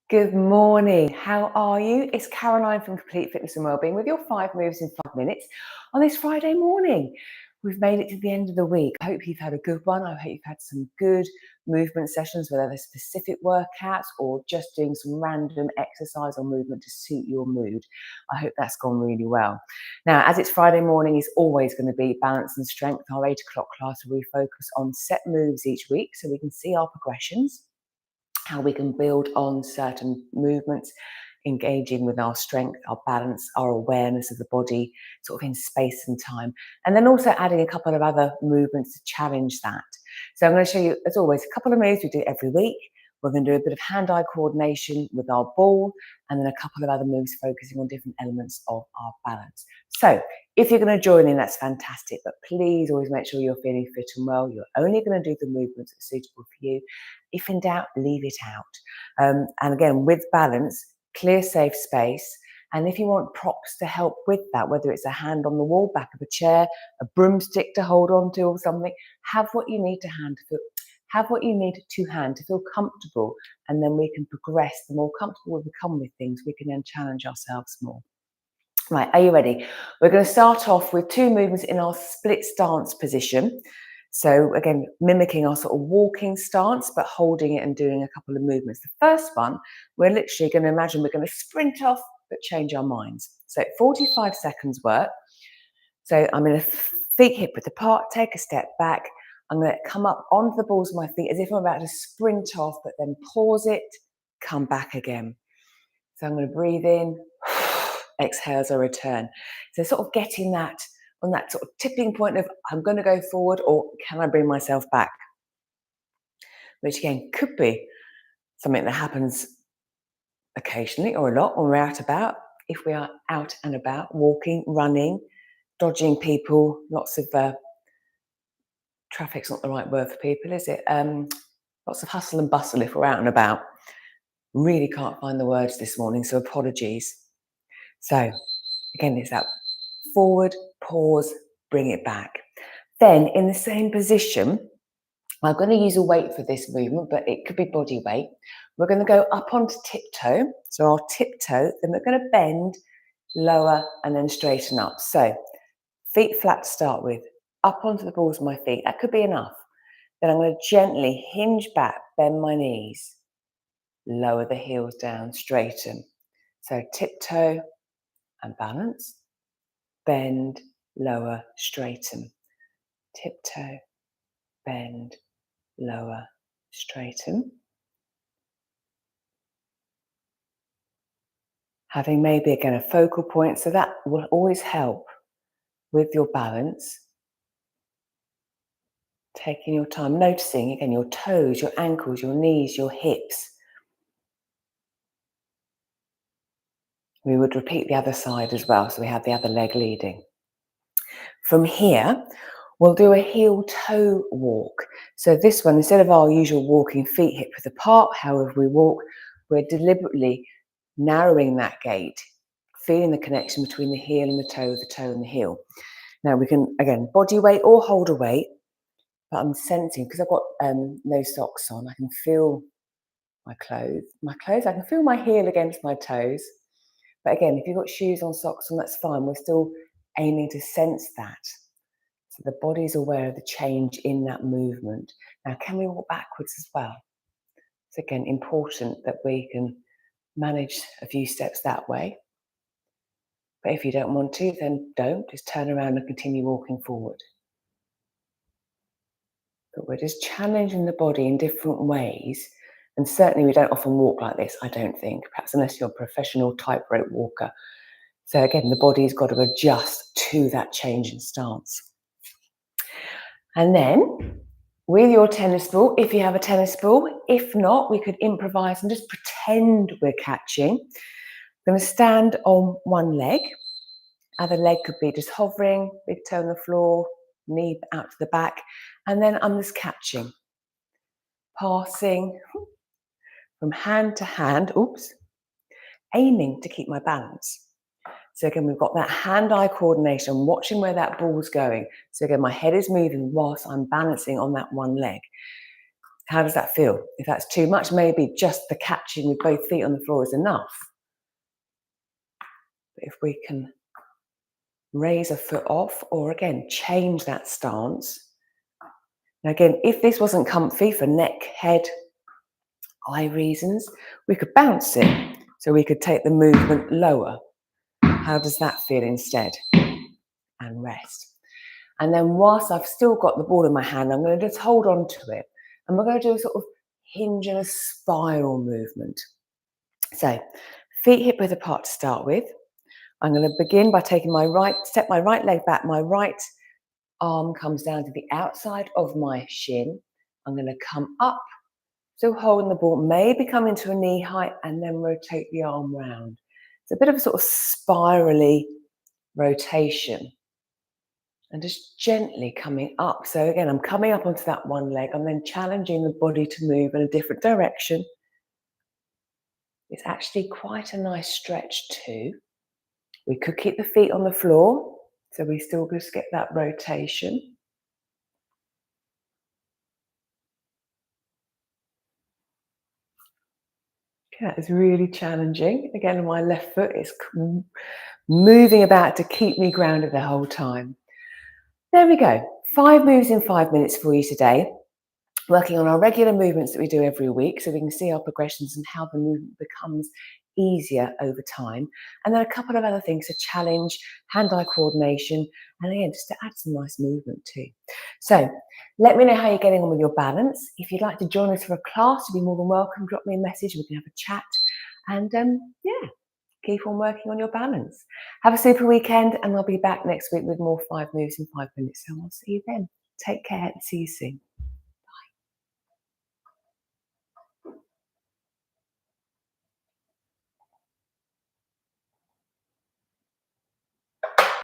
Good morning. How are you? It's Caroline from Complete Fitness and Wellbeing with your 5 moves in 5 minutes on this Friday morning. We've made it to the end of the week. I hope you've had a good one. I hope you've had some good movement sessions, whether they're specific workouts or just doing some random exercise or movement to suit your mood. I hope that's gone really well. Now, as it's Friday morning, it's always going to be balance and strength. Our 8 o'clock class where we focus on set moves each week so we can see our progressions, how we can build on certain movements, engaging with our strength, our balance, our awareness of the body, sort of in space and time, and then also adding a couple of other movements to challenge that. So I'm going to show you, as always, a couple of moves we do every week. We're going to do a bit of hand-eye coordination with our ball, and then a couple of other moves focusing on different elements of our balance. So if you're going to join in, that's fantastic, but please always make sure you're feeling fit and well. You're only going to do the movements that are suitable for you. If in doubt, leave it out. And again, with balance, clear safe space. And if you want props to help with that, whether it's a hand on the wall, back of a chair, a broomstick to hold on to or something, have what you need to hand to feel comfortable, and then we can progress. The more comfortable we become with things, we can then challenge ourselves more. Right, are you ready? We're going to start off with 2 movements in our split stance position. So again, mimicking our sort of walking stance, but holding it and doing a couple of movements. The first one, we're literally going to imagine we're going to sprint off, but change our minds. So 45 seconds work. So I'm going to feet hip width apart, take a step back. I'm going to come up onto the balls of my feet as if I'm about to sprint off, but then pause it, come back again. So I'm going to breathe in, exhale as I return. So sort of getting that on that sort of tipping point of I'm going to go forward, or can I bring myself back? Which again could be something that happens occasionally or a lot when we're out about. If we are out and about, walking, running, dodging people, lots of traffic's not the right word for people, is it? Lots of hustle and bustle if we're out and about. Really can't find the words this morning, so apologies. So again, it's that forward, pause, bring it back. Then in the same position, I'm going to use a weight for this movement, but it could be body weight. We're going to go up onto tiptoe. So I'll tiptoe, then we're going to bend, lower, and then straighten up. So feet flat to start with, up onto the balls of my feet. That could be enough. Then I'm going to gently hinge back, bend my knees, lower the heels down, straighten. So tiptoe and balance, bend, lower, straighten. Tiptoe, bend, lower, straighten. Having maybe again a focal point, so that will always help with your balance. Taking your time, noticing again your toes, your ankles, your knees, your hips. We would repeat the other side as well, so we have the other leg leading. From here, we'll do a heel-toe walk. So this one, instead of our usual walking feet hip width apart, however we walk, we're deliberately narrowing that gait, feeling the connection between the heel and the toe and the heel. Now we can, again, body weight or hold a weight, but I'm sensing, because I've got no socks on, I can feel my clothes, I can feel my heel against my toes. But again, if you've got shoes on, socks on, that's fine. We're still aiming to sense that. So the body's aware of the change in that movement. Now, can we walk backwards as well? It's again important that we can manage a few steps that way. But if you don't want to, then don't. Just turn around and continue walking forward. But we're just challenging the body in different ways. And certainly we don't often walk like this, I don't think, perhaps unless you're a professional tightrope walker. So again, the body's got to adjust to that change in stance. And then with your tennis ball, if you have a tennis ball, if not, we could improvise and just pretend we're catching. I'm going to stand on one leg. Other leg could be just hovering, big toe on the floor, knee out to the back. And then I'm just catching, passing from hand to hand, aiming to keep my balance. So again, we've got that hand-eye coordination, watching where that ball's going. So again, my head is moving whilst I'm balancing on that one leg. How does that feel? If that's too much, maybe just the catching with both feet on the floor is enough. But if we can raise a foot off, or again, change that stance. Now again, if this wasn't comfy for neck, head, eye reasons, we could bounce it. So we could take the movement lower. How does that feel instead? And rest. And then whilst I've still got the ball in my hand, I'm going to just hold on to it. And we're going to do a sort of hinge and a spiral movement. So feet hip width apart to start with. I'm going to begin by taking step my right leg back. My right arm comes down to the outside of my shin. I'm going to come up, still holding the ball, maybe come into a knee height and then rotate the arm round. It's a bit of a sort of spirally rotation. And just gently coming up. So again, I'm coming up onto that one leg. I'm then challenging the body to move in a different direction. It's actually quite a nice stretch too. We could keep the feet on the floor, so we still just get that rotation. Okay, that is really challenging. Again, my left foot is moving about to keep me grounded the whole time. There we go. 5 moves in 5 minutes for you today. Working on our regular movements that we do every week so we can see our progressions and how the movement becomes easier over time. And then a couple of other things to challenge hand-eye coordination, and again, just to add some nice movement too. So let me know how you're getting on with your balance. If you'd like to join us for a class, you'd be more than welcome. Drop me a message, we can have a chat. And yeah, keep on working on your balance. Have a super weekend, and I'll be back next week with more 5 moves in 5 minutes. So I'll see you then. Take care and see you soon.